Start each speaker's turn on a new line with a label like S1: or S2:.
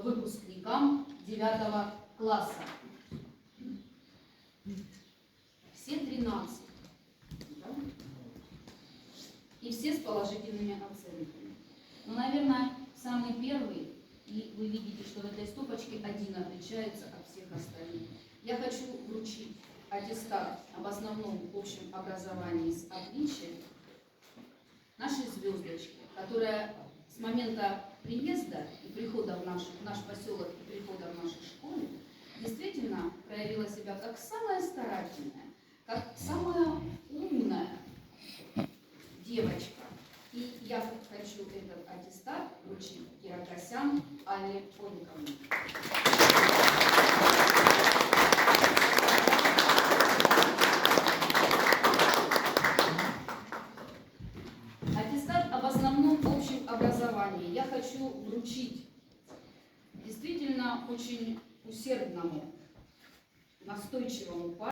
S1: выпускникам 9 класса. Все 13. Да? И все с положительными оценками. Но, наверное, самый первый, и вы видите, что в этой стопочке один отличается от всех остальных. Я хочу вручить аттестат об основном общем образовании с отличием нашей звездочки, которая с момента приезда и прихода в наш поселок и прихода в нашу школу действительно проявила себя как самая старательная, как самая умная девочка. И я хочу этот аттестат вручить Киракосян Алле Оликовне. Аттестат об основном общем образовании я хочу вручить действительно очень усердному, настойчивому парню.